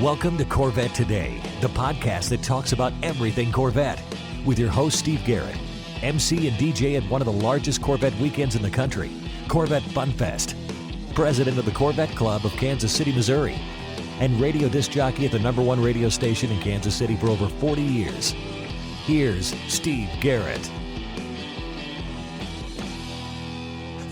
Welcome to Corvette Today, the podcast that talks about everything Corvette, with your host Steve Garrett, MC and DJ at one of the largest Corvette weekends in the country, Corvette Fun Fest, president of the Corvette Club of Kansas City, Missouri, and radio disc jockey at the #1 radio station in Kansas City for over 40 years. Here's Steve Garrett.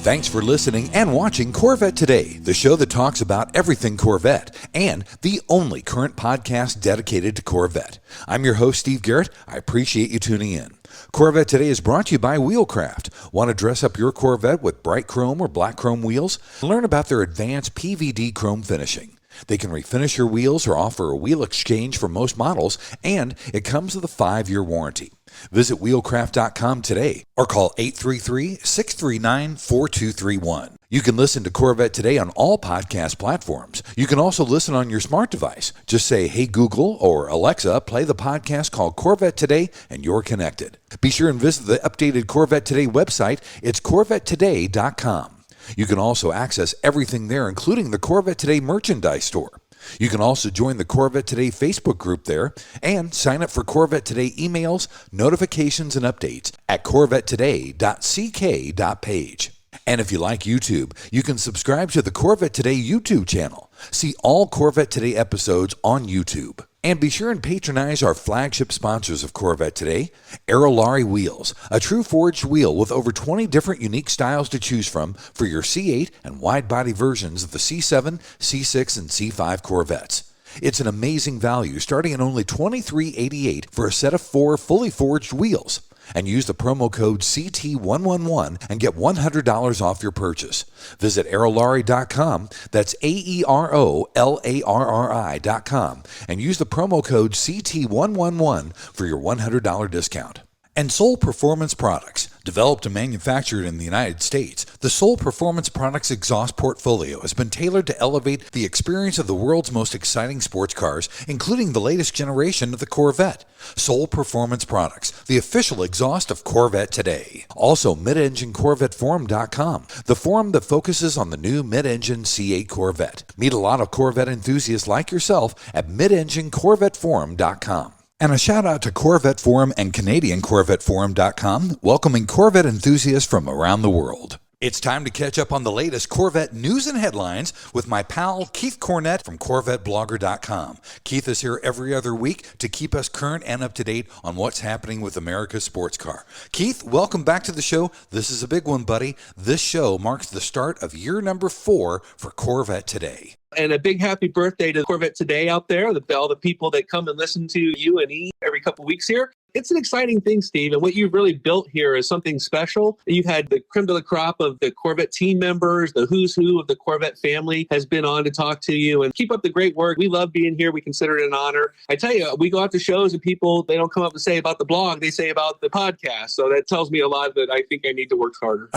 Thanks for listening and watching Corvette Today, the show that talks about everything Corvette, and the only current podcast dedicated to Corvette. I'm your host, Steve Garrett. I appreciate you tuning in. Corvette Today is brought to you by Wheelcraft. Want to dress up your Corvette with bright chrome or black chrome wheels? Learn about their advanced PVD chrome finishing. They can refinish your wheels or offer a wheel exchange for most models, and it comes with a 5-year warranty. Visit wheelcraft.com today or call 833-639-4231. You can listen to Corvette Today on all podcast platforms. You can also listen on your smart device. Just say, "Hey Google" or "Alexa, play the podcast called Corvette Today," and you're connected. Be sure and visit the updated Corvette Today website. It's CorvetteToday.com. You can also access everything there, including the Corvette Today merchandise store. You can also join the Corvette Today Facebook group there and sign up for Corvette Today emails, notifications, and updates at corvettetoday.ck.page. And if you like YouTube, you can subscribe to the Corvette Today YouTube channel. See all Corvette Today episodes on YouTube. And be sure and patronize our flagship sponsors of Corvette Today, Aerolarri Wheels, a true forged wheel with over 20 different unique styles to choose from for your C8 and wide-body versions of the C7, C6, and C5 Corvettes. It's an amazing value, starting at only $23.88 for a set of 4 fully forged wheels. And use the promo code CT111 and get $100 off your purchase. Visit aerolarri.com, that's AEROLARRI.com, and use the promo code CT111 for your $100 discount. And Soul Performance Products. Developed and manufactured in the United States, the Soul Performance Products exhaust portfolio has been tailored to elevate the experience of the world's most exciting sports cars, including the latest generation of the Corvette. Soul Performance Products, the official exhaust of Corvette Today. Also, MidEngineCorvetteForum.com, the forum that focuses on the new mid-engine C8 Corvette. Meet a lot of Corvette enthusiasts like yourself at MidEngineCorvetteForum.com. And a shout out to Corvette Forum and CanadianCorvetteForum.com, welcoming Corvette enthusiasts from around the world. It's time to catch up on the latest Corvette news and headlines with my pal Keith Cornett from CorvetteBlogger.com. Keith is here every other week to keep us current and up to date on what's happening with America's sports car. Keith, welcome back to the show. This is a big one, buddy. This show marks the start of year number 4 for Corvette Today. And a big happy birthday to Corvette Today out there, all the people that come and listen to you and E every couple weeks here. It's an exciting thing, Steve, and what you've really built here is something special. You've had the creme de la crop of the Corvette team members, the who's who of the Corvette family has been on to talk to you, and keep up the great work. We love being here. We consider it an honor. I tell you, we go out to shows and people, they don't come up and say about the blog, they say about the podcast. So that tells me a lot that I think I need to work harder.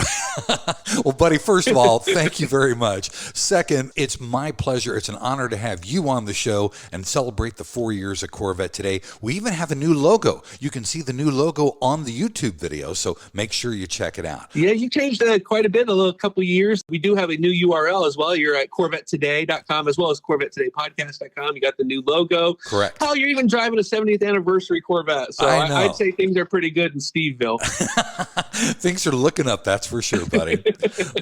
Well, buddy, first of all, thank you very much. Second, it's my pleasure. It's an honor to have you on the show and celebrate the 4 years of Corvette Today. We even have a new logo. You can see the new logo on the YouTube video, so make sure you check it out. Yeah, you changed quite a bit in a couple of years. We do have a new URL as well. You're at CorvetteToday.com as well as CorvetteTodayPodcast.com. You got the new logo. Correct. Hell, you're even driving a 70th anniversary Corvette. So I'd say things are pretty good in Steveville. Things are looking up, that's for sure, buddy.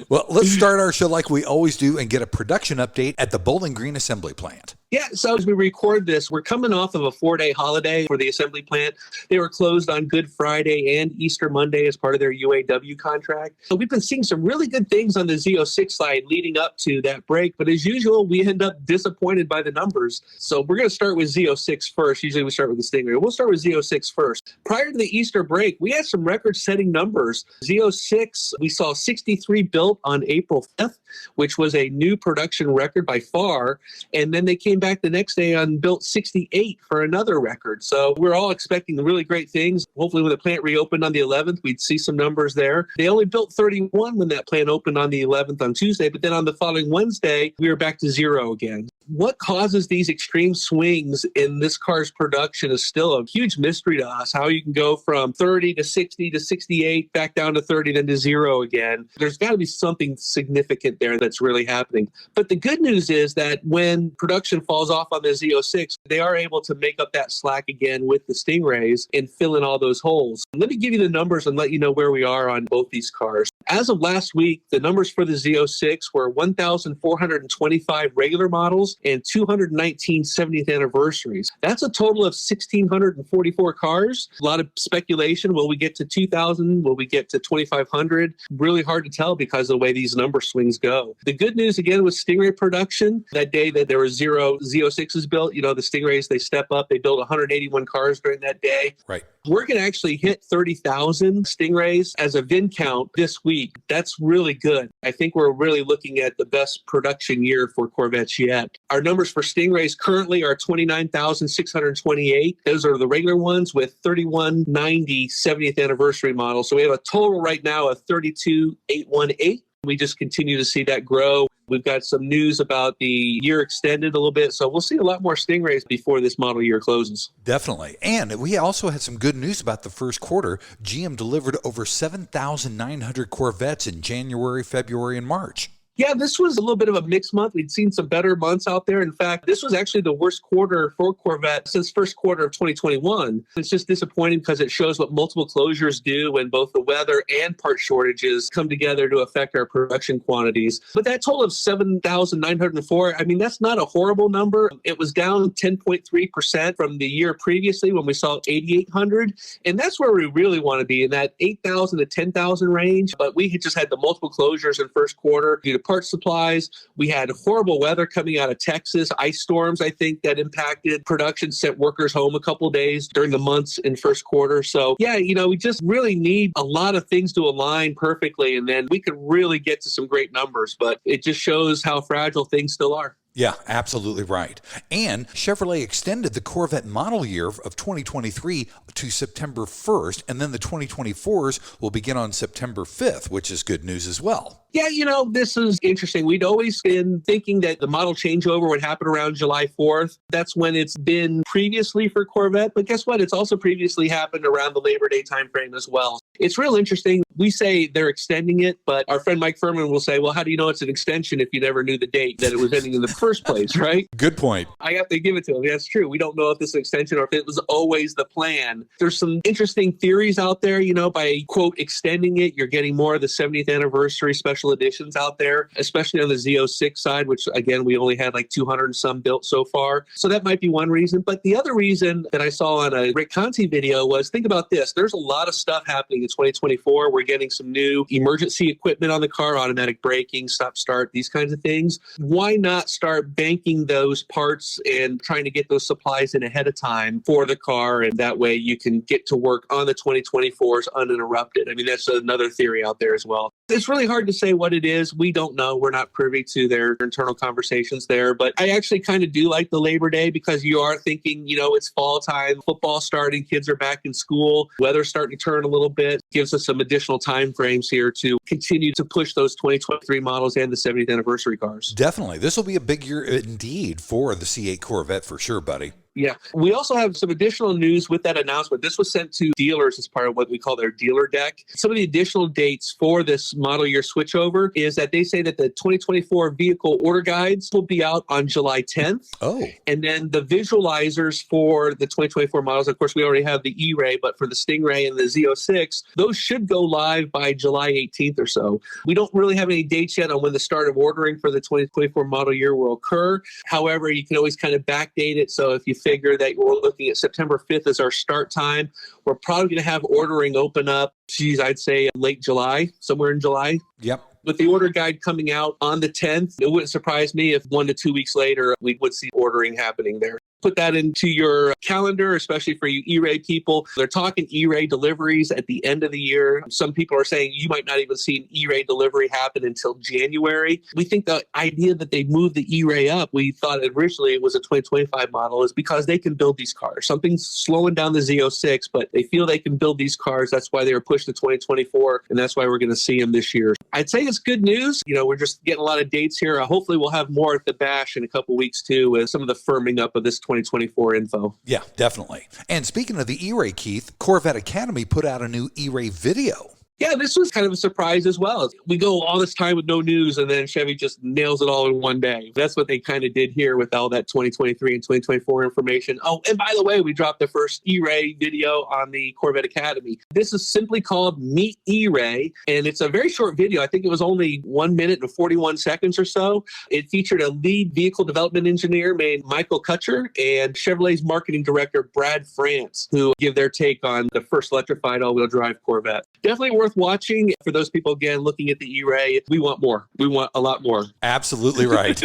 Well, let's start our show like we always do and get a production update at the Bowling Green Assembly Plant. Yeah, so as we record this, we're coming off of a 4-day holiday for the assembly plant. They were closed on Good Friday and Easter Monday as part of their UAW contract. So we've been seeing some really good things on the Z06 side leading up to that break. But as usual, we end up disappointed by the numbers. So we're going to start with Z06 first. Usually we start with the Stingray. We'll start with Z06 first. Prior to the Easter break, we had some record-setting numbers. Z06, we saw 63 built on April 5th, which was a new production record by far. And then they came back the next day and built 68 for another record. So we're all expecting really great things. Hopefully when the plant reopened on the 11th, we'd see some numbers there. They only built 31 when that plant opened on the 11th on Tuesday, but then on the following Wednesday, we were back to 0 again. what causes these extreme swings in this car's production is still a huge mystery to us. How you can go from 30 to 60 to 68, back down to 30, then to 0 again. There's got to be something significant there that's really happening. But the good news is that when production falls off on the Z06, they are able to make up that slack again with the Stingrays and fill in all those holes. Let me give you the numbers and let you know where we are on both these cars. As of last week, the numbers for the Z06 were 1,425 regular models and 219 70th anniversaries. That's a total of 1,644 cars. A lot of speculation. Will we get to 2,000? Will we get to 2,500? Really hard to tell because of the way these number swings go. The good news, again, with Stingray production, that day that there were 0 Z06s built, the Stingrays, they step up. They built 181 cars during that day. Right. We're going to actually hit 30,000 Stingrays as a VIN count this week. That's really good. I think we're really looking at the best production year for Corvettes yet. Our numbers for Stingrays currently are 29,628. Those are the regular ones with 3190 70th anniversary models. So we have a total right now of 32,818. We just continue to see that grow. We've got some news about the year extended a little bit, so we'll see a lot more Stingrays before this model year closes. Definitely. And we also had some good news about the first quarter. GM delivered over 7,900 Corvettes in January, February, and March. Yeah, this was a little bit of a mixed month. We'd seen some better months out there. In fact, this was actually the worst quarter for Corvette since first quarter of 2021. It's just disappointing because it shows what multiple closures do when both the weather and part shortages come together to affect our production quantities. But that total of 7,904, that's not a horrible number. It was down 10.3% from the year previously when we saw 8,800. And that's where we really want to be, in that 8,000 to 10,000 range. But we had just had the multiple closures in first quarter due to part supplies. We had horrible weather coming out of Texas, ice storms, I think, that impacted production, sent workers home a couple of days during the months in first quarter. So yeah, we just really need a lot of things to align perfectly, and then we could really get to some great numbers, but it just shows how fragile things still are. Yeah, absolutely right. And Chevrolet extended the Corvette model year of 2023 to September 1st, and then the 2024s will begin on September 5th, which is good news as well. Yeah, this is interesting. We'd always been thinking that the model changeover would happen around July 4th. That's when it's been previously for Corvette. But guess what? It's also previously happened around the Labor Day timeframe as well. It's real interesting. We say they're extending it, but our friend Mike Furman will say, well, how do you know it's an extension if you never knew the date that it was ending in the first place, right? Good point. I have to give it to him. That's true. We don't know if this is an extension or if it was always the plan. There's some interesting theories out there, by, quote, extending it, you're getting more of the 70th anniversary special editions out there, especially on the Z06 side, which, again, we only had like 200 and some built so far. So that might be one reason. But the other reason that I saw on a Rick Conti video was, think about this. There's a lot of stuff happening in 2024. We're getting some new emergency equipment on the car, automatic braking, stop start, these kinds of things. Why not start banking those parts and trying to get those supplies in ahead of time for the car? And that way you can get to work on the 2024s uninterrupted. That's another theory out there as well. It's really hard to say what it is. We don't know. We're not privy to their internal conversations there. But I actually kind of do like the Labor Day because you are thinking, it's fall time, football starting, kids are back in school, weather's starting to turn a little bit, gives us some additional time frames here to continue to push those 2023 models and the 70th anniversary cars. Definitely. This will be a big year indeed for the C8 Corvette for sure, buddy. Yeah. We also have some additional news with that announcement. This was sent to dealers as part of what we call their dealer deck. Some of the additional dates for this model year switchover is that they say that the 2024 vehicle order guides will be out on July 10th. Oh. And then the visualizers for the 2024 models, of course, we already have the E-Ray, but for the Stingray and the Z06, those should go live by July 18th or so. We don't really have any dates yet on when the start of ordering for the 2024 model year will occur. However, you can always kind of backdate it. So if you figure that we're looking at September 5th as our start time, we're probably going to have ordering open up, I'd say late July, somewhere in July. Yep. With the order guide coming out on the 10th, it wouldn't surprise me if 1 to 2 weeks later, we would see ordering happening there. Put that into your calendar, especially for you E-Ray people. They're talking E-Ray deliveries at the end of the year. Some people are saying you might not even see an E-Ray delivery happen until January. We think the idea that they moved the E-Ray up, we thought originally it was a 2025 model, is because they can build these cars. Something's slowing down the Z06, but they feel they can build these cars. That's why they were pushed to 2024, and that's why we're going to see them this year. I'd say it's good news. We're just getting a lot of dates here. Hopefully we'll have more at the bash in a couple weeks too, with some of the firming up of this 2024 info. Yeah, definitely. And speaking of the E-Ray, Keith, Corvette Academy put out a new E-Ray video. Yeah, this was kind of a surprise as well. We go all this time with no news, and then Chevy just nails it all in one day. That's what they kind of did here with all that 2023 and 2024 information. Oh, and by the way, we dropped the first E-Ray video on the Corvette Academy. This is simply called Meet E-Ray, and it's a very short video. I think it was only 1 minute and 41 seconds or so. It featured a lead vehicle development engineer named Michael Kutcher and Chevrolet's marketing director, Brad France, who give their take on the first electrified all-wheel drive Corvette. Definitely worth watching. For those people, again, looking at the E-Ray, we want more. We want a lot more. Absolutely right.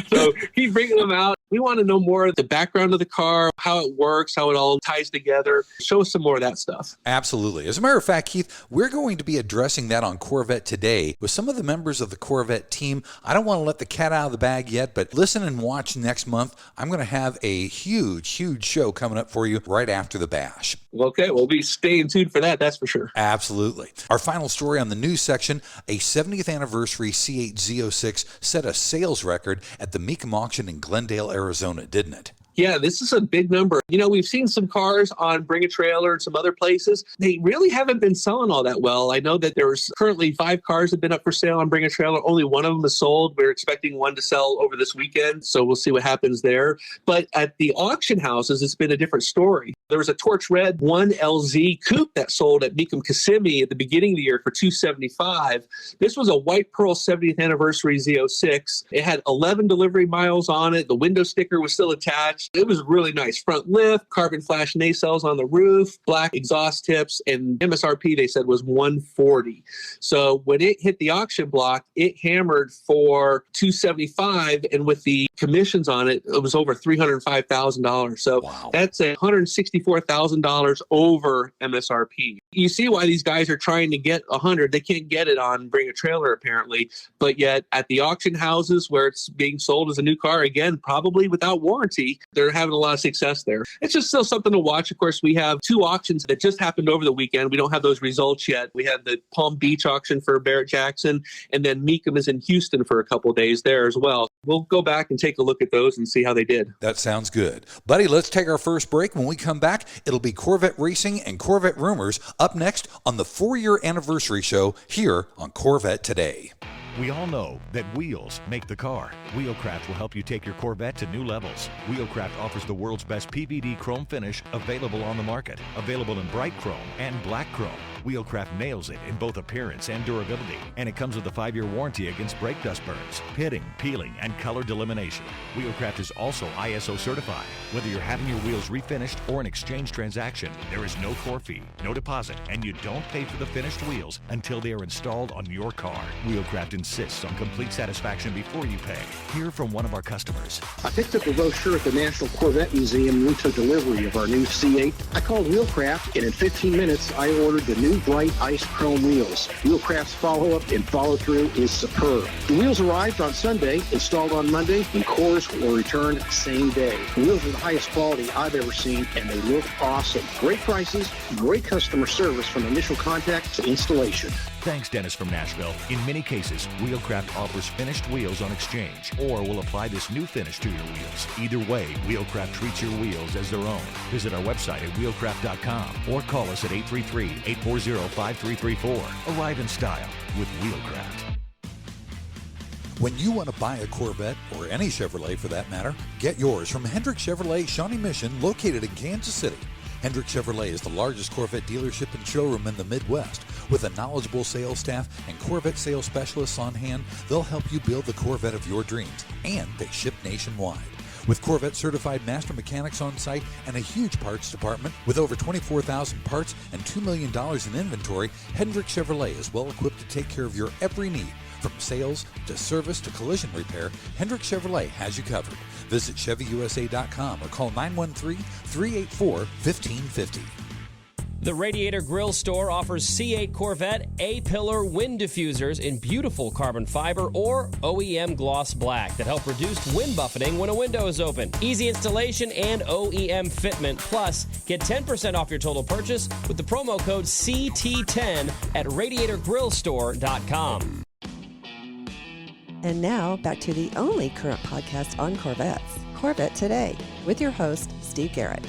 So keep bringing them out. We want to know more of the background of the car, how it works, how it all ties together. Show us some more of that stuff. Absolutely. As a matter of fact, Keith, we're going to be addressing that on Corvette Today with some of the members of the Corvette team. I don't want to let the cat out of the bag yet, but listen and watch next month. I'm going to have a huge show coming up for you right after the bash. Okay, we'll be staying tuned for that, that's for sure. Absolutely. Our final story on the news section, a 70th anniversary C8 Z06 set a sales record at the Mecum auction in Glendale, Arizona, didn't it? Yeah, this is a big number. We've seen some cars on Bring a Trailer and some other places. They really haven't been selling all that well. I know that there's currently 5 cars that have been up for sale on Bring a Trailer. Only one of them is sold. We're expecting one to sell over this weekend, so we'll see what happens there. But at the auction houses, it's been a different story. There was a torch red 1LZ coupe that sold at Mecum Kissimmee at the beginning of the year for $275. This was a white pearl 70th anniversary Z06. It had 11 delivery miles on it. The window sticker was still attached. It was really nice. Front lift, carbon flash nacelles on the roof, black exhaust tips, and MSRP they said was $140. So when it hit the auction block, it hammered for $275, and with the commissions on it, it was over $305,000. So wow. That's $164,000 over MSRP. You see why these guys are trying to get 100. They can't get it on Bring a Trailer apparently, but yet at the auction houses where it's being sold as a new car, again, probably without warranty, they're having a lot of success there. It's just still something to watch. Of course, we have 2 auctions that just happened over the weekend. We don't have those results yet. We had the Palm Beach auction for Barrett Jackson, and then Mecum is in Houston for a couple of days there as well. We'll go back and take a look at those and see how they did. That sounds good. Buddy, let's take our first break. When we come back, it'll be Corvette Racing and Corvette Rumors up next on the 4-year anniversary show here on Corvette Today. We all know that wheels make the car. Wheelcraft will help you take your Corvette to new levels. Wheelcraft offers the world's best PVD chrome finish available on the market. Available in bright chrome and black chrome. Wheelcraft nails it in both appearance and durability, and it comes with a 5-year warranty against brake dust burns, pitting, peeling, and color delamination. Wheelcraft is also ISO certified. Whether you're having your wheels refinished or an exchange transaction, there is no core fee, no deposit, and you don't pay for the finished wheels until they are installed on your car. Wheelcraft insists on complete satisfaction before you pay. Hear from one of our customers. I picked up a brochure at the National Corvette Museum and we took delivery of our new C8. I called Wheelcraft, and in 15 minutes I ordered the new bright ice chrome wheels. Wheelcraft's follow-up and follow-through is superb. The wheels arrived on Sunday, installed on Monday, and cores will return same day. The wheels are the highest quality I've ever seen, and they look awesome. Great prices, great customer service from initial contact to installation. Thanks, Dennis from Nashville. In many cases, Wheelcraft offers finished wheels on exchange or will apply this new finish to your wheels. Either way, Wheelcraft treats your wheels as their own. Visit our website at wheelcraft.com or call us at 833-840-5334. Arrive in style with Wheelcraft. When you want to buy a Corvette, or any Chevrolet for that matter, get yours from Hendrick Chevrolet Shawnee Mission, located in Kansas City. Hendrick Chevrolet is the largest Corvette dealership and showroom in the Midwest. With a knowledgeable sales staff and Corvette sales specialists on hand, they'll help you build the Corvette of your dreams, and they ship nationwide. With Corvette certified master mechanics on site and a huge parts department with over 24,000 parts and $2 million in inventory, Hendrick Chevrolet is well equipped to take care of your every need. From sales to service to collision repair, Hendrick Chevrolet has you covered. Visit ChevyUSA.com or call 913-384-1550. The Radiator Grill Store offers C8 Corvette A-pillar wind diffusers in beautiful carbon fiber or OEM gloss black that help reduce wind buffeting when a window is open. Easy installation and OEM fitment. Plus, get 10% off your total purchase with the promo code CT10 at radiatorgrillstore.com. And now, back to the only current podcast on Corvettes, Corvette Today, with your host, Steve Garrett.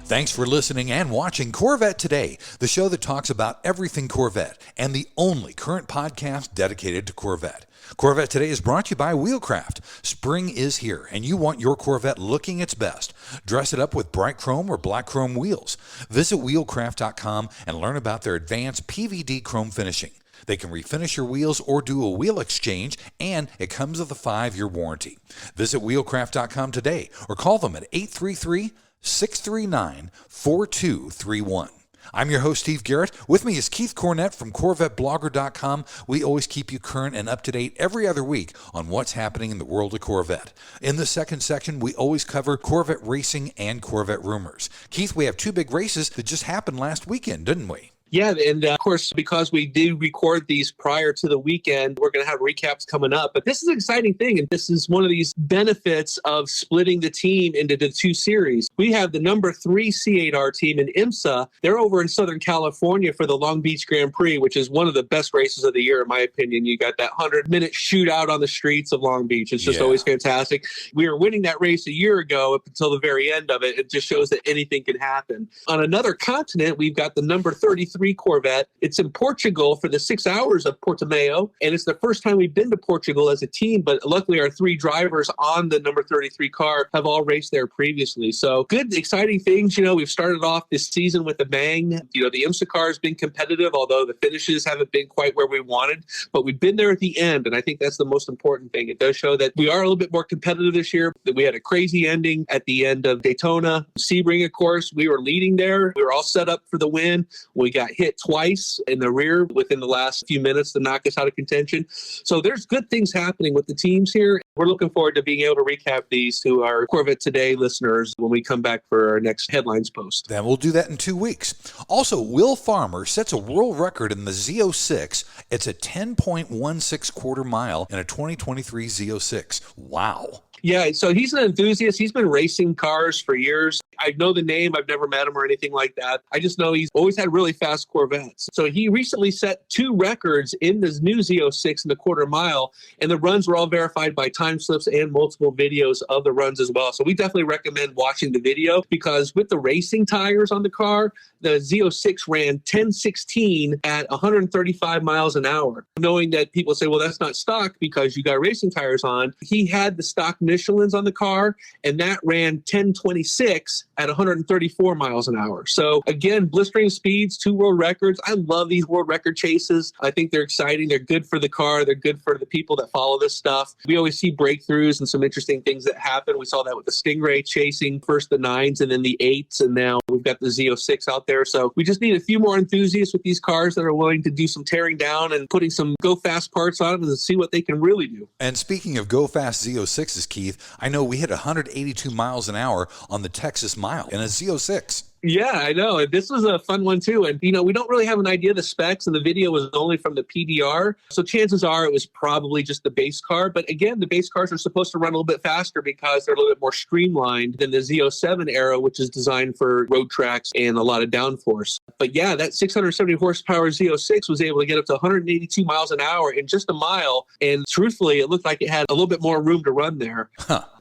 Thanks for listening and watching Corvette Today, the show that talks about everything Corvette and the only current podcast dedicated to Corvette. Corvette Today is brought to you by Wheelcraft. Spring is here, and you want your Corvette looking its best. Dress it up with bright chrome or black chrome wheels. Visit wheelcraft.com and learn about their advanced PVD chrome finishing. They can refinish your wheels or do a wheel exchange, and it comes with a 5-year warranty. Visit wheelcraft.com today or call them at 833-639-4231. I'm your host, Steve Garrett. With me is Keith Cornett from CorvetteBlogger.com. We always keep you current and up to date every other week on what's happening in the world of Corvette. In the second section, we always cover Corvette Racing and Corvette rumors. Keith, we have 2 big races that just happened last weekend, didn't we? Yeah, and of course, because we do record these prior to the weekend, we're going to have recaps coming up. But this is an exciting thing, and this is one of these benefits of splitting the team into the 2 series. We have the number 3 C8R team in IMSA. They're over in Southern California for the Long Beach Grand Prix, which is one of the best races of the year, in my opinion. You got that 100-minute shootout on the streets of Long Beach. It's just always fantastic. We were winning that race a year ago up until the very end of it. It just shows that anything can happen. On another continent, we've got the number 33 Corvette. It's in Portugal for the 6 hours of Portimao, and it's the first time we've been to Portugal as a team, but luckily our 3 drivers on the number 33 car have all raced there previously. So good, exciting things. You know, we've started off this season with a bang. You know, the IMSA car has been competitive, although the finishes haven't been quite where we wanted, but we've been there at the end, and I think that's the most important thing. It does show that we are a little bit more competitive this year, that we had a crazy ending at the end of Daytona. Sebring, of course, we were leading there. We were all set up for the win. We got hit twice in the rear within the last few minutes to knock us out of contention. So there's good things happening with the teams here. We're looking forward to being able to recap these to our Corvette Today listeners when we come back for our next headlines post. Then we'll do that in 2 weeks. Also, Will Farmer sets a world record in the Z06. It's a 10.16 quarter mile in a 2023 Z06. Wow. Yeah, so he's an enthusiast. He's been racing cars for years. I know the name. I've never met him or anything like that. I just know he's always had really fast Corvettes. So he recently set 2 records in this new Z06 in the quarter mile, and the runs were all verified by time slips and multiple videos of the runs as well. So we definitely recommend watching the video, because with the racing tires on the car, the Z06 ran 10:16 at 135 miles an hour. Knowing that people say, well, that's not stock because you got racing tires on. He had the stock Michelins on the car, and that ran 10:26 at 134 miles an hour. So again, blistering speeds, 2 world records. I love these world record chases. I think they're exciting. They're good for the car. They're good for the people that follow this stuff. We always see breakthroughs and some interesting things that happen. We saw that with the Stingray chasing first the 9s and then the 8s, and now we've got the Z06 out there. So we just need a few more enthusiasts with these cars that are willing to do some tearing down and putting some go fast parts on them and see what they can really do. And speaking of go fast Z06s, Keith, I know we hit 182 miles an hour on the Texas Mile in a Z06. Yeah, I know. This was a fun one, too. And, you know, we don't really have an idea of the specs, and the video was only from the PDR. So chances are it was probably just the base car. But again, the base cars are supposed to run a little bit faster because they're a little bit more streamlined than the Z07 era, which is designed for road tracks and a lot of downforce. But yeah, that 670 horsepower Z06 was able to get up to 182 miles an hour in just a mile. And truthfully, it looked like it had a little bit more room to run there.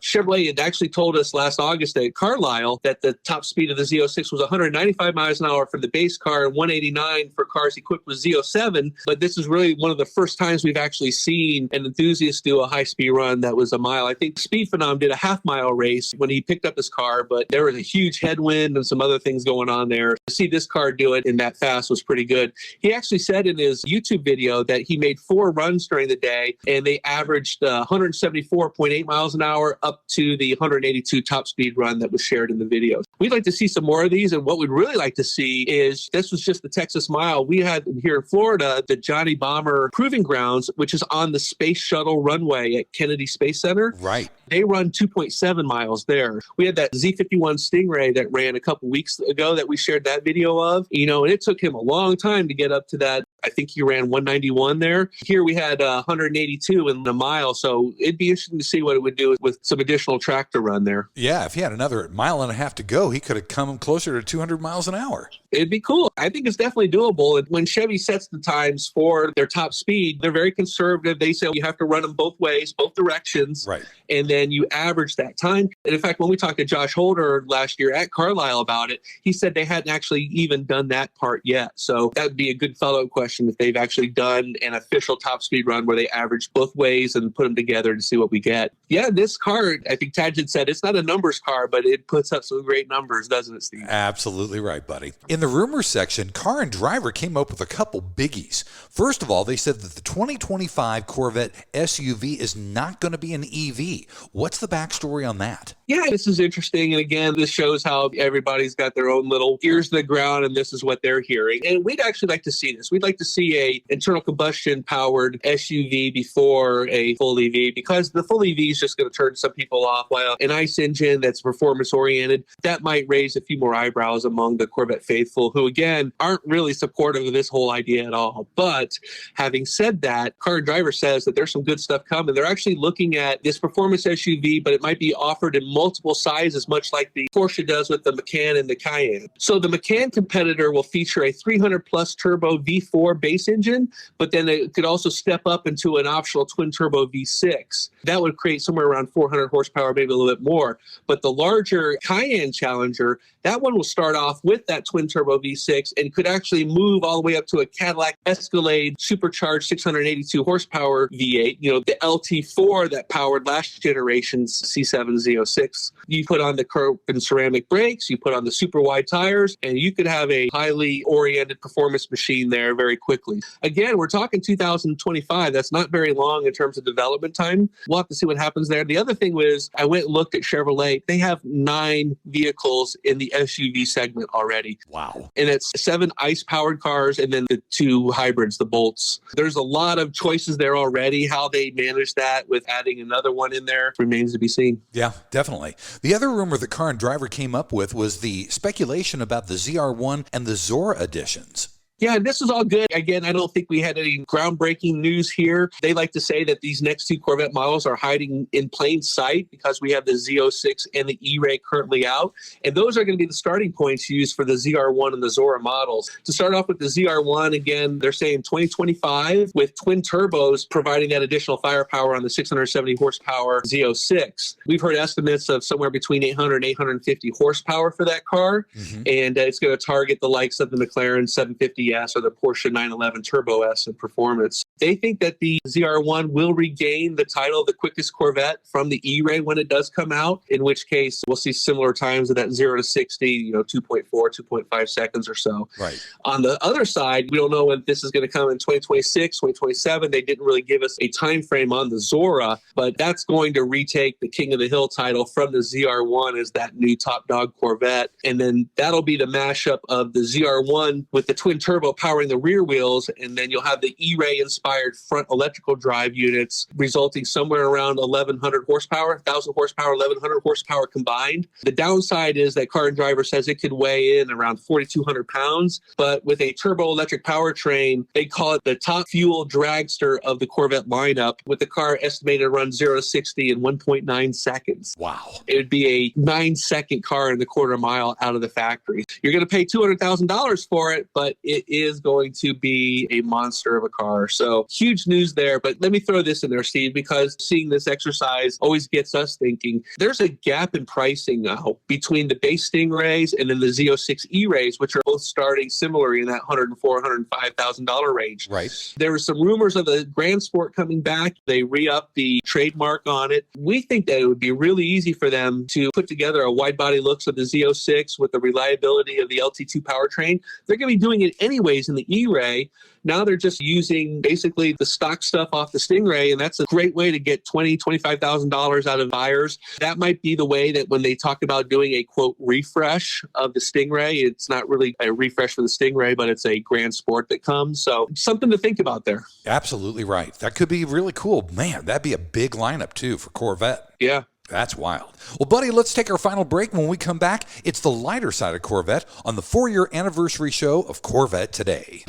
Chevrolet had actually told us last August at Carlisle that the top speed of the Z06 was 195 miles an hour for the base car and 189 for cars equipped with Z07. But this is really one of the first times we've actually seen an enthusiast do a high-speed run that was a mile. I think Speed Phenom did a half-mile race when he picked up his car, but there was a huge headwind and some other things going on there. To see this car do it in that fast was pretty good. He actually said in his YouTube video that he made 4 runs during the day, and they averaged 174.8 miles an hour up up to the 182 top speed run that was shared in the video. We'd like to see some more of these, and what we'd really like to see is, this was just the Texas Mile. We had here in Florida, the Johnny Bomber Proving Grounds, which is on the Space Shuttle runway at Kennedy Space Center. Right. They run 2.7 miles there. We had that Z51 Stingray that ran a couple weeks ago that we shared that video of, and it took him a long time to get up to that. I think he ran 191 there. Here we had 182 in the mile. So it'd be interesting to see what it would do with some additional track to run there. Yeah, if he had another mile and a half to go, he could have come closer to 200 miles an hour. It'd be cool. I think it's definitely doable. And when Chevy sets the times for their top speed, they're very conservative. They say you have to run them both ways, both directions. Right. And then you average that time. And in fact, when we talked to Josh Holder last year at Carlisle about it, he said they hadn't actually even done that part yet. So that would be a good follow-up question if they've actually done an official top speed run where they average both ways and put them together to see what we get. Yeah, this car, I think Tadgett said, it's not a numbers car, but it puts up some great numbers, doesn't it, Steve? Absolutely right, buddy. In the rumors section, Car and Driver came up with a couple biggies. First of all, they said that the 2025 Corvette SUV is not going to be an EV. What's the backstory on that? Yeah, this is interesting. And again, this shows how everybody's got their own little ears to the ground, and this is what they're hearing. And we'd actually like to see this. We'd like to see a internal combustion powered SUV before a full EV, because the full EV is just going to turn some people off, while an ICE engine that's performance oriented, that might raise a few more eyebrows among the Corvette faithful, who again aren't really supportive of this whole idea at all. But having said that, Car and Driver says that there's some good stuff coming. They're actually looking at this performance SUV, but it might be offered in multiple sizes, much like the Porsche does with the Macan and the Cayenne. So the Macan competitor will feature a 300 plus turbo V4 base engine, but then it could also step up into an optional twin turbo V6. That would create somewhere around 400 horsepower, maybe a little bit more. But the larger Cayenne Challenger, that one will start off with that twin turbo V6 and could actually move all the way up to a Cadillac Escalade supercharged 682 horsepower V8. The LT4 that powered last generation's C7 Z06. You put on the carbon ceramic brakes, you put on the super wide tires, and you could have a highly oriented performance machine there very quickly. Again, we're talking 2025. That's not very long in terms of development time. We'll have to see what happens there. The other thing was, I went and looked at Chevrolet. They have 9 vehicles in the SUV segment already. Wow. And it's 7 ICE-powered cars and then the 2 hybrids, the Bolts. There's a lot of choices there already. How they manage that with adding another one in there remains to be seen. Yeah, definitely. The other rumor that Car and Driver came up with was the speculation about the ZR1 and the Zora editions. Yeah, this is all good. Again, I don't think we had any groundbreaking news here. They like to say that these next 2 Corvette models are hiding in plain sight because we have the Z06 and the E-Ray currently out. And those are going to be the starting points used for the ZR1 and the Zora models. To start off with the ZR1, again, they're saying 2025 with twin turbos providing that additional firepower on the 670 horsepower Z06. We've heard estimates of somewhere between 800 and 850 horsepower for that car. Mm-hmm. And it's going to target the likes of the McLaren 750 or the Porsche 911 Turbo S in performance. They think that the ZR1 will regain the title of the quickest Corvette from the E-Ray when it does come out, in which case we'll see similar times of that 0 to 60, 2.4, 2.5 seconds or so. Right. On the other side, we don't know when this is going to come in 2026, 2027. They didn't really give us a time frame on the Zora, but that's going to retake the King of the Hill title from the ZR1 as that new top dog Corvette. And then that'll be the mashup of the ZR1 with the twin turbo powering the rear wheels, and then you'll have the E-Ray inspired front electrical drive units resulting somewhere around 1,100 horsepower, 1,000 horsepower, 1,100 horsepower combined. The downside is that Car and Driver says it could weigh in around 4,200 pounds, but with a turbo electric powertrain, they call it the top fuel dragster of the Corvette lineup, with the car estimated to run 0 to 60 in 1.9 seconds. Wow. It would be a 9-second car in the quarter mile out of the factory. You're going to pay $200,000 for it, but it is going to be a monster of a car. So huge news there. But let me throw this in there, Steve, because seeing this exercise always gets us thinking. There's a gap in pricing now between the base Stingrays and then the Z06 E-Rays, which are both starting similarly in that $104,000, $105,000 range. Right. There were some rumors of the Grand Sport coming back. They re-upped the trademark on it. We think that it would be really easy for them to put together a wide body looks of the Z06 with the reliability of the LT2 powertrain. They're going to be doing it anyway anyways in the E-Ray. Now they're just using basically the stock stuff off the Stingray, and that's a great way to get $20,000, $25,000 out of buyers. That might be the way that when they talk about doing a, quote, refresh of the Stingray, it's not really a refresh for the Stingray, but it's a Grand Sport that comes. So something to think about there. Absolutely right. That could be really cool. Man, that'd be a big lineup, too, for Corvette. Yeah. That's wild. Well, buddy, let's take our final break. When we come back, it's the lighter side of Corvette on the 4-year anniversary show of Corvette Today.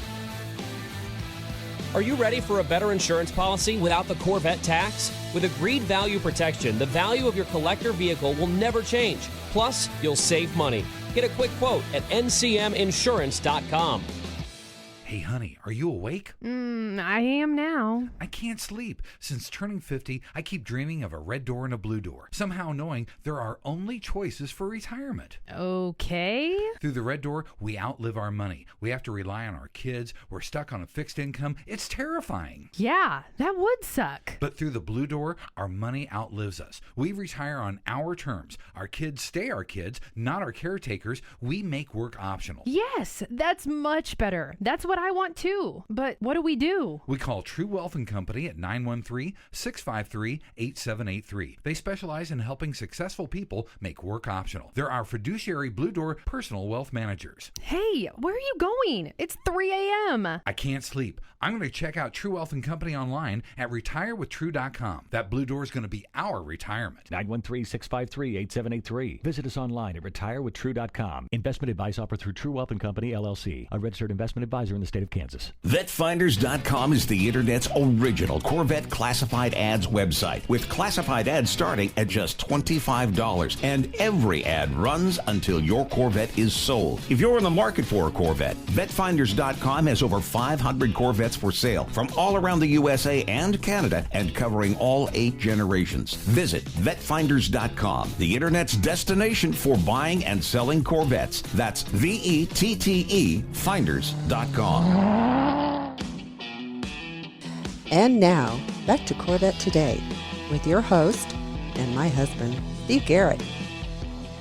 Are you ready for a better insurance policy without the Corvette tax? With Agreed Value Protection, the value of your collector vehicle will never change. Plus, you'll save money. Get a quick quote at ncminsurance.com. Hey, honey, are you awake? I am now. I can't sleep. Since turning 50, I keep dreaming of a red door and a blue door, somehow knowing there are only choices for retirement. Okay. Through the red door, we outlive our money. We have to rely on our kids. We're stuck on a fixed income. It's terrifying. Yeah, that would suck. But through the blue door, our money outlives us. We retire on our terms. Our kids stay our kids, not our caretakers. We make work optional. Yes, that's much better. That's what I want too. But what do we do? We call True Wealth & Company at 913-653-8783. They specialize in helping successful people make work optional. They're our fiduciary Blue Door personal wealth managers. Hey, where are you going? It's 3 a.m. I can't sleep. I'm going to check out True Wealth & Company online at retirewithtrue.com. That Blue Door is going to be our retirement. 913-653-8783. Visit us online at retirewithtrue.com. Investment advice offered through True Wealth & Company, LLC, a registered investment advisor in the state of Kansas. VetteFinders.com is the Internet's original Corvette classified ads website, with classified ads starting at just $25. And every ad runs until your Corvette is sold. If you're in the market for a Corvette, VetteFinders.com has over 500 Corvettes for sale from all around the USA and Canada, and covering all 8 generations. Visit VetteFinders.com, the Internet's destination for buying and selling Corvettes. That's VETTE Finders.com. And now, back to Corvette Today with your host and my husband, Steve Garrett.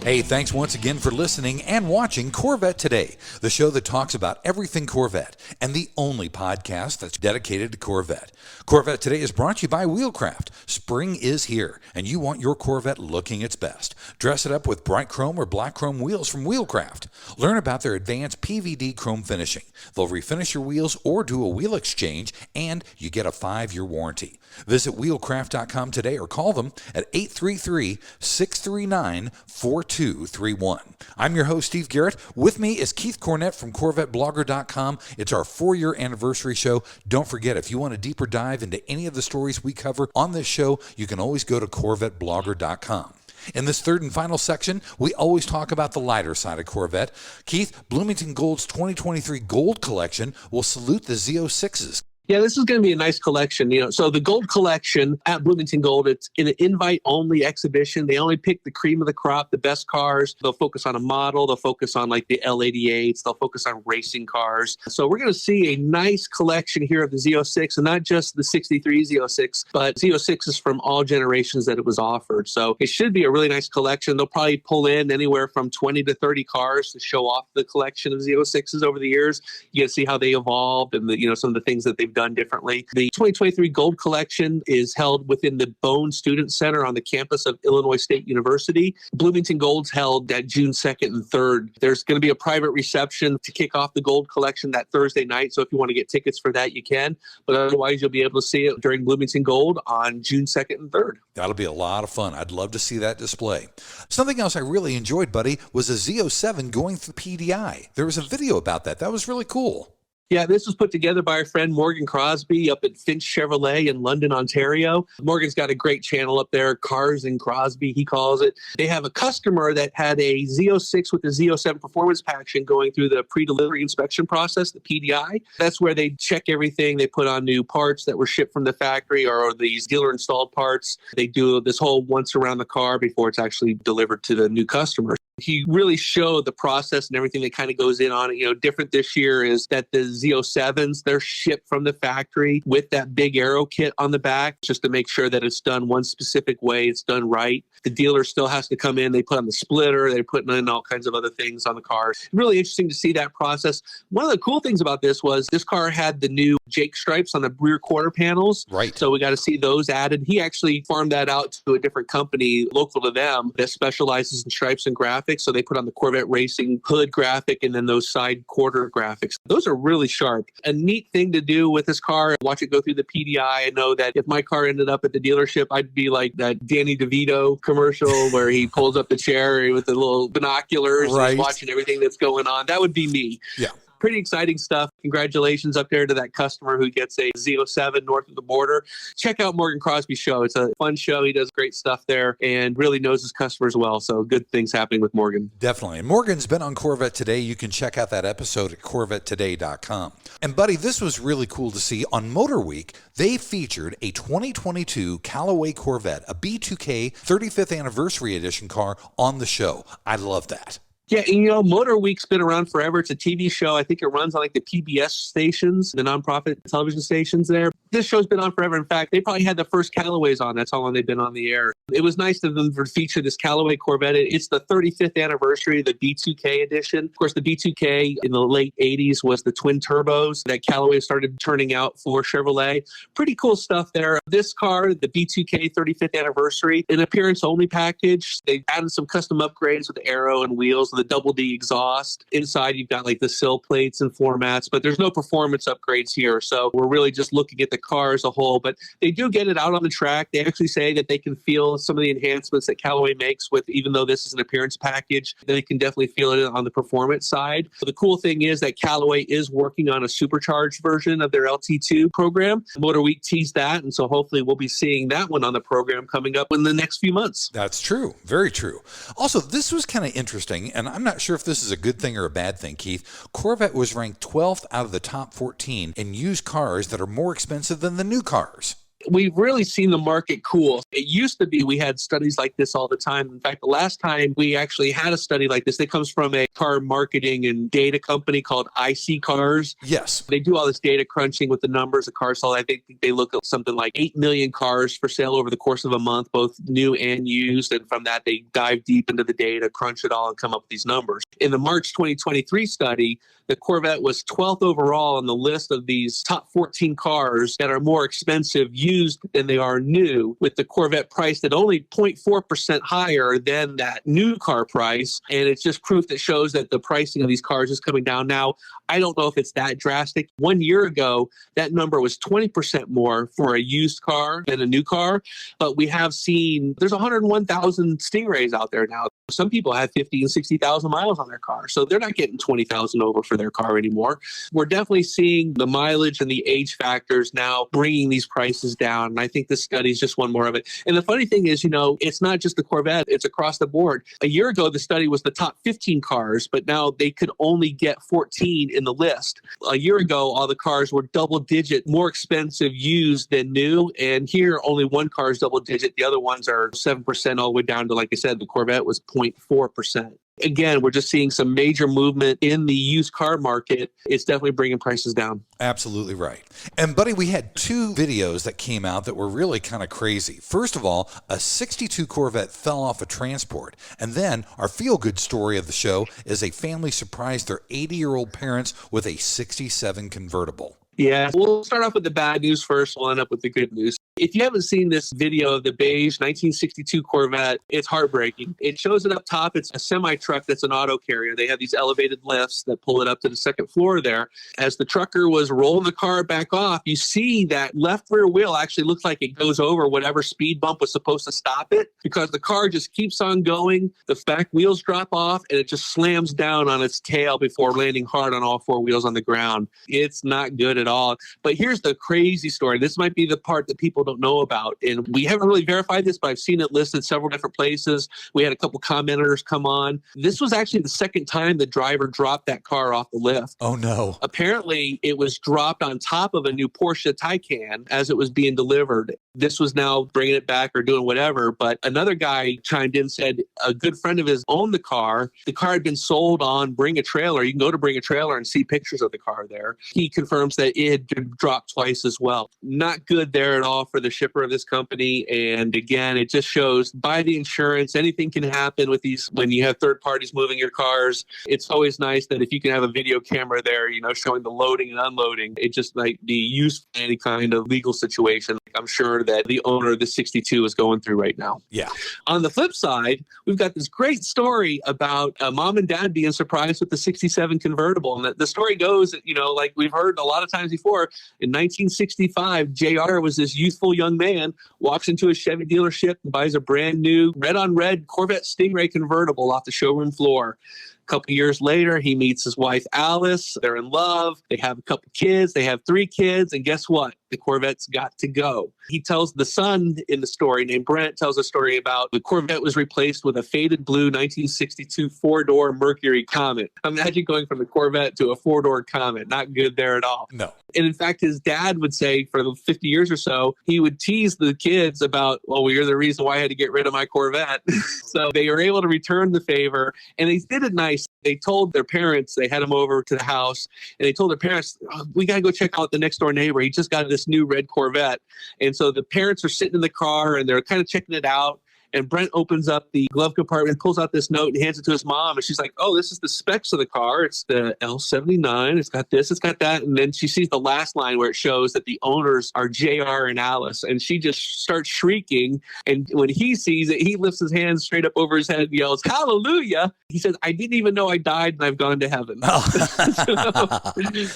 Hey, thanks once again for listening and watching Corvette Today, the show that talks about everything Corvette, and the only podcast that's dedicated to Corvette. Corvette Today is brought to you by Wheelcraft. Spring is here, and you want your Corvette looking its best. Dress it up with bright chrome or black chrome wheels from Wheelcraft. Learn about their advanced PVD chrome finishing. They'll refinish your wheels or do a wheel exchange, and you get a 5-year warranty. Visit wheelcraft.com today or call them at 833-639-4231. I'm your host, Steve Garrett. With me is Keith Cornett from CorvetteBlogger.com. It's our 4-year anniversary show. Don't forget, if you want a deeper dive into any of the stories we cover on this show, you can always go to CorvetteBlogger.com. In this third and final section, we always talk about the lighter side of Corvette. Keith, Bloomington Gold's 2023 Gold Collection will salute the Z06s. Yeah, this is going to be a nice collection. So the gold collection at Bloomington Gold, it's in an invite-only exhibition. They only pick the cream of the crop, the best cars. They'll focus on a model. They'll focus on like the L88s. They'll focus on racing cars. So we're going to see a nice collection here of the Z06, and not just the 63 Z06, but Z06s from all generations that it was offered. So it should be a really nice collection. They'll probably pull in anywhere from 20 to 30 cars to show off the collection of Z06s over the years. You get to see how they evolved and some of the things that they've done differently. The 2023 Gold Collection is held within the Bone Student Center on the campus of Illinois State University. Bloomington Gold's held at June 2nd and 3rd. There's going to be a private reception to kick off the Gold Collection that Thursday night, so if you want to get tickets for that, you can. But otherwise, you'll be able to see it during Bloomington Gold on June 2nd and 3rd. That'll be a lot of fun. I'd love to see that display. Something else I really enjoyed, buddy, was a Z07 going through PDI. There was a video about that. That was really cool. Yeah, this was put together by our friend Morgan Crosby up at Finch Chevrolet in London, Ontario. Morgan's got a great channel up there, Cars and Crosby, he calls it. They have a customer that had a Z06 with a Z07 performance package going through the pre-delivery inspection process, the PDI. That's where they check everything. They put on new parts that were shipped from the factory or these dealer-installed parts. They do this whole once around the car before it's actually delivered to the new customer. He really showed the process and everything that kind of goes in on it. You know, different this year is that the Z07s, they're shipped from the factory with that big aero kit on the back, just to make sure that it's done one specific way, it's done right. The dealer still has to come in. They put on the splitter, they're putting in all kinds of other things on the car. Really interesting to see that process. One of the cool things about this was this car had the new Jake stripes on the rear quarter panels. Right. So we got to see those added. He actually farmed that out to a different company local to them that specializes in stripes and graphics. So they put on the Corvette Racing hood graphic and then those side quarter graphics. Those are really sharp. A neat thing to do with this car, watch it go through the PDI. I know that if my car ended up at the dealership, I'd be like that Danny DeVito commercial where he pulls up the chair with the little binoculars and he's watching everything that's going on. That would be me. Yeah. Pretty exciting stuff. Congratulations up there to that customer who gets a Z07 north of the border. Check out Morgan Crosby's show. It's a fun show. He does great stuff there and really knows his customers well. So good things happening with Morgan. Definitely. And Morgan's been on Corvette Today. You can check out that episode at CorvetteToday.com. And buddy, this was really cool to see. On Motor Week, they featured a 2022 Callaway Corvette, a B2K 35th anniversary edition car on the show. I love that. Yeah, and, you know, Motor Week's been around forever. It's a TV show. I think it runs on like the PBS stations, the nonprofit television stations there. This show's been on forever. In fact, they probably had the first Callaways on. That's how long they've been on the air. It was nice of them to feature this Callaway Corvette. It's the 35th anniversary of the B2K edition. Of course, the B2K in the late 80s was the twin turbos that Callaway started turning out for Chevrolet. Pretty cool stuff there. This car, the B2K 35th anniversary, an appearance-only package. They added some custom upgrades with the aero and wheels and the double D exhaust. Inside, you've got like the sill plates and floor mats, but there's no performance upgrades here. So we're really just looking at the car as a whole, but they do get it out on the track. They actually say that they can feel some of the enhancements that Callaway makes with, even though this is an appearance package, they can definitely feel it on the performance side. So the cool thing is that Callaway is working on a supercharged version of their LT2 program. Motor Week teased that, and so hopefully we'll be seeing that one on the program coming up in the next few months. That's true. Very true. Also, this was kind of interesting, and I'm not sure if this is a good thing or a bad thing, Keith. Corvette was ranked 12th out of the top 14 in used cars that are more expensive than the new cars. We've really seen the market cool. It used to be we had studies like this all the time. In fact, the last time we actually had a study like this, it comes from a car marketing and data company called IC Cars. Yes. They do all this data crunching with the numbers of cars sold. I think they look at something like 8 million cars for sale over the course of a month, both new and used. And from that, they dive deep into the data, crunch it all, and come up with these numbers. In the March 2023 study, the Corvette was 12th overall on the list of these top 14 cars that are more expensive used than they are new, with the Corvette priced at only 0.4% higher than that new car price. And it's just proof that shows that the pricing of these cars is coming down. Now, I don't know if it's that drastic. 1 year ago, that number was 20% more for a used car than a new car. But we have seen there's 101,000 Stingrays out there now. Some people have 50 and 60,000 miles on their car, so they're not getting 20,000 over for their car anymore. We're definitely seeing the mileage and the age factors now bringing these prices down. And I think this study is just one more of it. And the funny thing is, you know, it's not just the Corvette, it's across the board. A year ago, the study was the top 15 cars, but now they could only get 14 in the list. A year ago, all the cars were double digit, more expensive used than new. And here, only one car is double digit. The other ones are 7% all the way down to, like I said, the Corvette was 0.4%. Again, we're just seeing some major movement in the used car market. It's definitely bringing prices down. Absolutely right. And buddy, we had two videos that came out that were really kind of crazy. First of all, a 62 Corvette fell off a transport. And then our feel-good story of the show is a family surprised their 80-year-old parents with a 67 convertible. Yeah, we'll start off with the bad news first. We'll end up with the good news. If you haven't seen this video of the beige 1962 Corvette, it's heartbreaking. It shows it up top. It's a semi-truck that's an auto carrier. They have these elevated lifts that pull it up to the second floor there. As the trucker was rolling the car back off, you see that left rear wheel actually looks like it goes over whatever speed bump was supposed to stop it, because the car just keeps on going. The back wheels drop off, and it just slams down on its tail before landing hard on all four wheels on the ground. It's not good at all. But here's the crazy story. This might be the part that people don't know about. And we haven't really verified this, but I've seen it listed several different places. We had a couple commenters come on. This was actually the second time the driver dropped that car off the lift. Oh, no. Apparently, it was dropped on top of a new Porsche Taycan as it was being delivered. this was now bringing it back or doing whatever. But another guy chimed in and said a good friend of his owned the car. The car had been sold on Bring a Trailer. You can go to Bring a Trailer and see pictures of the car there. He confirms that it had been dropped twice as well. Not good there at all for the shipper of this company. And again, it just shows buy the insurance. Anything can happen with these when you have third parties moving your cars. It's always nice that if you can have a video camera there, showing the loading and unloading, it just might be used for any kind of legal situation. I'm sure that the owner of the 62 is going through right now. Yeah. On the flip side, we've got this great story about mom and dad being surprised with the 67 convertible. And the story goes, like we've heard a lot of times before, in 1965, JR was this youthful young man, walks into a Chevy dealership and buys a brand new red on red Corvette Stingray convertible off the showroom floor. A couple years later, he meets his wife, Alice. They're in love. They have a couple kids. They have 3 kids. And guess what? The Corvette's got to go. He tells the son in the story, named Brent, tells a story about the Corvette was replaced with a faded blue 1962 4-door Mercury Comet. Imagine going from the Corvette to a 4-door Comet. Not good there at all. No. And in fact, his dad would say for the 50 years or so, he would tease the kids about, well, you're the reason why I had to get rid of my Corvette. So they were able to return the favor. And they did it nice. They told their parents, they had them over to the house, and they told their parents, we got to go check out the next door neighbor. He just got this new red Corvette. And so the parents are sitting in the car and they're kind of checking it out. And Brent opens up the glove compartment, pulls out this note and hands it to his mom. And she's like, oh, this is the specs of the car. It's the L79. It's got this, it's got that. And then she sees the last line where it shows that the owners are JR and Alice. And she just starts shrieking. And when he sees it, he lifts his hands straight up over his head and yells, hallelujah. He says, I didn't even know I died and I've gone to heaven. So,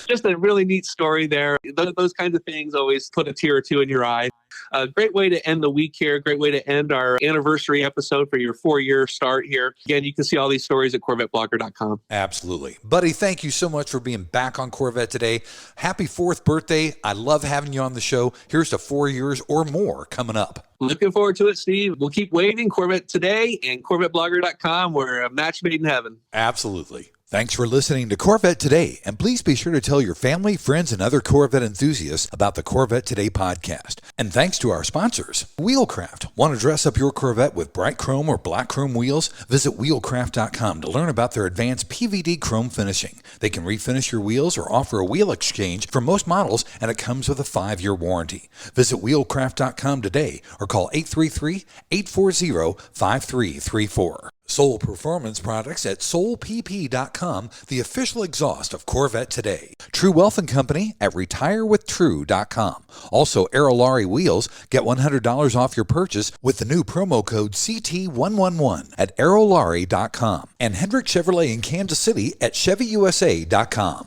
just a really neat story there. Those kinds of things always put a tear or two in your eye. A great way to end the week here. Great way to end our anniversary episode for your 4-year start here. Again, you can see all these stories at CorvetteBlogger.com. Absolutely. Buddy, thank you so much for being back on Corvette Today. Happy 4th birthday. I love having you on the show. Here's to 4 years or more coming up. Looking forward to it, Steve. We'll keep waiting. Corvette Today and CorvetteBlogger.com. We're a match made in heaven. Absolutely. Thanks for listening to Corvette Today, and please be sure to tell your family, friends, and other Corvette enthusiasts about the Corvette Today podcast. And thanks to our sponsors, Wheelcraft. Want to dress up your Corvette with bright chrome or black chrome wheels? Visit wheelcraft.com to learn about their advanced PVD chrome finishing. They can refinish your wheels or offer a wheel exchange for most models, and it comes with a 5-year warranty. Visit wheelcraft.com today or call 833-840-5334. Soul Performance Products at soulpp.com, the official exhaust of Corvette Today. True Wealth & Company at retirewithtrue.com. Also, Aerolarri Wheels. Get $100 off your purchase with the new promo code CT111 at aerolarri.com. And Hendrick Chevrolet in Kansas City at chevyusa.com.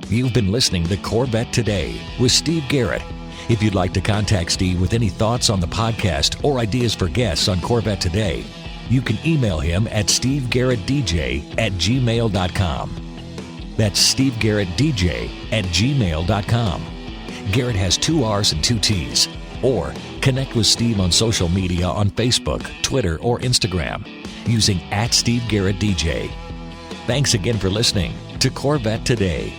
You've been listening to Corvette Today with Steve Garrett. If you'd like to contact Steve with any thoughts on the podcast or ideas for guests on Corvette Today, you can email him at stevegarrettdj@gmail.com. That's stevegarrettdj@gmail.com. Garrett has 2 R's and 2 T's. Or connect with Steve on social media on Facebook, Twitter, or Instagram using @SteveGarrettDJ. Thanks again for listening to Corvette Today.